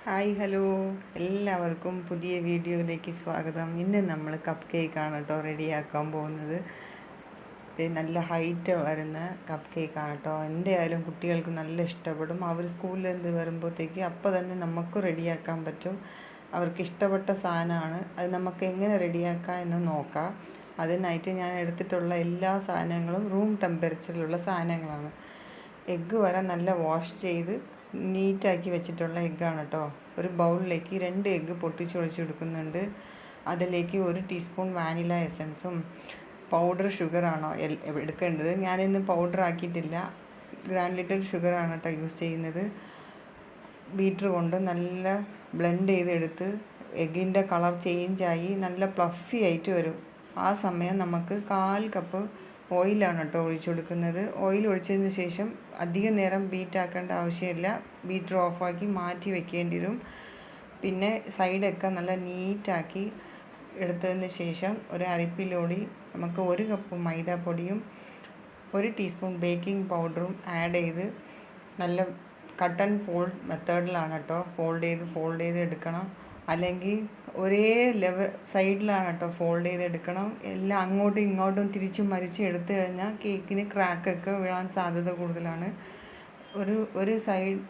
Hi hello എല്ലാവർക്കും പുതിയ വീഡിയോയിലേക്ക് സ്വാഗതം. ഇന്ന് നമ്മൾ കപ്പ് കേക്കാണ് കേട്ടോ റെഡിയാക്കാൻ പോകുന്നത്. നല്ല ഹൈറ്റ് വരുന്ന കപ്പ് കേക്കാണ് കേട്ടോ. എന്തായാലും കുട്ടികൾക്ക് നല്ല ഇഷ്ടപ്പെടും. അവർ സ്കൂളിൽ നിന്ന് വരുമ്പോഴത്തേക്ക് അപ്പോൾ തന്നെ നമുക്ക് റെഡിയാക്കാൻ പറ്റും. അവർക്ക് ഇഷ്ടപ്പെട്ട സാധനമാണ്. അത് നമുക്ക് എങ്ങനെ റെഡിയാക്കാം എന്ന് നോക്കാം. അതിനായിട്ട് ഞാൻ എടുത്തിട്ടുള്ള എല്ലാ സാധനങ്ങളും റൂം ടെമ്പറേച്ചറിലുള്ള സാധനങ്ങളാണ്. എഗ്ഗ് വരെ നല്ല വാഷ് ചെയ്ത് നീറ്റാക്കി വെച്ചിട്ടുള്ള എഗ്ഗാണ് കേട്ടോ. ഒരു ബൗളിലേക്ക് 2 എഗ്ഗ് പൊട്ടിച്ചൊഴിച്ചെടുക്കുന്നുണ്ട്. അതിലേക്ക് 1 ടീസ്പൂൺ വാനില എസൻസും പൗഡർ ഷുഗറാണോ എടുക്കേണ്ടത്. ഞാനിന്ന് പൗഡർ ആക്കിയിട്ടില്ല, ഗ്രാനുലേറ്റഡ് ഷുഗറാണ് കേട്ടോ യൂസ് ചെയ്യുന്നത്. ബീറ്റർ കൊണ്ട് നല്ല ബ്ലെൻഡ് ചെയ്തെടുത്ത് എഗ്ഗിൻ്റെ കളർ ചേഞ്ചായി നല്ല പ്ലഫി ആയിട്ട് വരും. ആ സമയം നമുക്ക് 1/4 കപ്പ് ഓയിലാണ് കേട്ടോ ഒഴിച്ചു കൊടുക്കുന്നത്. ഓയിൽ ഒഴിച്ചതിന് ശേഷം അധികം നേരം ബീറ്റാക്കേണ്ട ആവശ്യമില്ല. ബീറ്റർ ഓഫാക്കി മാറ്റി വെക്കേണ്ടി വരും. പിന്നെ സൈഡൊക്കെ നല്ല നീറ്റാക്കി എടുത്തതിന് ശേഷം ഒരു അരിപ്പിലോടി നമുക്ക് 1 കപ്പ് മൈദാപ്പൊടിയും 1 ടീസ്പൂൺ ബേക്കിംഗ് പൗഡറും ആഡ് ചെയ്ത് നല്ല കട്ട് ആൻഡ് ഫോൾഡ് മെത്തേഡിലാണ് കേട്ടോ ഫോൾഡ് ചെയ്ത് എടുക്കണം. അല്ലെങ്കിൽ ഒരേ സൈഡിലാണ് കേട്ടോ ഫോൾഡ് ചെയ്തെടുക്കണം. എല്ലാം അങ്ങോട്ടും ഇങ്ങോട്ടും തിരിച്ചും മറിച്ചും എടുത്തു കഴിഞ്ഞാൽ കേക്കിന് ക്രാക്കൊക്കെ വീഴാൻ സാധ്യത കൂടുതലാണ്. ഒരു സൈഡ്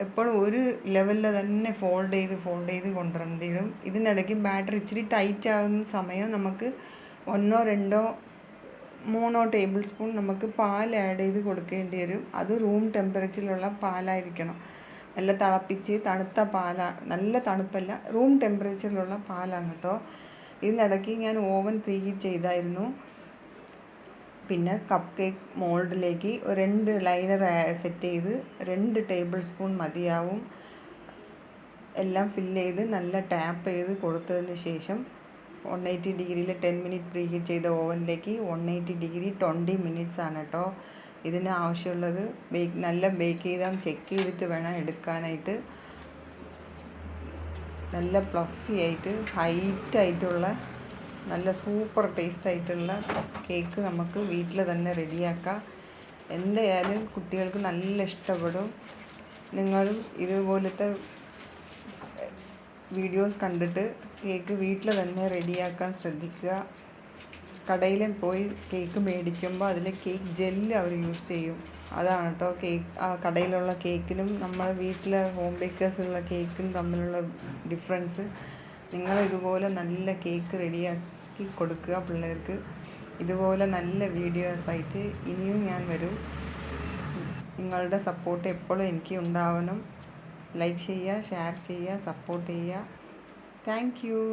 എപ്പോഴും ഒരു ലെവലിൽ തന്നെ ഫോൾഡ് ചെയ്ത് കൊണ്ടുവരേണ്ടി വരും. ഇതിനിടയ്ക്ക് ബാറ്റർ ഇച്ചിരി ടൈറ്റ് ആകുന്ന സമയം നമുക്ക് 1 2 3 ടേബിൾ സ്പൂൺ നമുക്ക് പാൽ ആഡ് ചെയ്ത് കൊടുക്കേണ്ടി വരും. അത് റൂം ടെമ്പറേച്ചറിലുള്ള പാലായിരിക്കണം. നല്ല തിളപ്പിച്ച് തണുത്ത പാലാണ്, നല്ല തണുപ്പല്ല, റൂം ടെമ്പറേച്ചറിലുള്ള പാലാണ് കേട്ടോ. ഇതിനിടയ്ക്ക് ഞാൻ ഓവൻ പ്രീഹീറ്റ് ചെയ്തായിരുന്നു. പിന്നെ കപ്പ് കേക്ക് മോൾഡിലേക്ക് 2 ലൈനർ സെറ്റ് ചെയ്ത് 2 ടേബിൾ സ്പൂൺ മതിയാവും. എല്ലാം ഫില്ല് ചെയ്ത് നല്ല ടാപ്പ് ചെയ്ത് കൊടുത്തതിന് ശേഷം 180 ഡിഗ്രിയിൽ 10 മിനിറ്റ് പ്രീഹീറ്റ് ചെയ്ത ഓവനിലേക്ക് 180 ഡിഗ്രി 20 മിനിറ്റ്സ് ആണ് കേട്ടോ. ഇതിന് ആവശ്യമുള്ളത് നല്ല ബേക്ക് ചെയ്താൽ ചെക്ക് ചെയ്തിട്ട് വേണം എടുക്കാനായിട്ട്. നല്ല പ്ലഫി ആയിട്ട് ഹൈറ്റായിട്ടുള്ള നല്ല സൂപ്പർ ടേസ്റ്റ് ആയിട്ടുള്ള കേക്ക് നമുക്ക് വീട്ടിൽ തന്നെ റെഡിയാക്കാം. എന്തായാലും കുട്ടികൾക്ക് നല്ല ഇഷ്ടപ്പെടും. നിങ്ങളും ഇതുപോലത്തെ വീഡിയോസ് കണ്ടിട്ട് കേക്ക് വീട്ടിൽ തന്നെ റെഡിയാക്കാൻ ശ്രദ്ധിക്കുക. കടയിൽ പോയി കേക്ക് മേടിക്കുമ്പോൾ അതിൽ കേക്ക് ജെല്ല് അവർ യൂസ് ചെയ്യും. അതാണ് കേട്ടോ കടയിലുള്ള കേക്കിനും നമ്മൾ വീട്ടിലെ ഹോം ബേക്കേഴ്സുള്ള കേക്കിനും തമ്മിലുള്ള ഡിഫറൻസ്. നിങ്ങളിതുപോലെ നല്ല കേക്ക് റെഡിയാക്കി കൊടുക്കുക പിള്ളേർക്ക്. ഇതുപോലെ നല്ല വീഡിയോസായിട്ട് ഇനിയും ഞാൻ വരും. നിങ്ങളുടെ സപ്പോർട്ട് എപ്പോഴും എനിക്ക് ഉണ്ടാവണം. ലൈക്ക് ചെയ്യുക, ഷെയർ ചെയ്യുക, സപ്പോർട്ട് ചെയ്യുക. Thank you.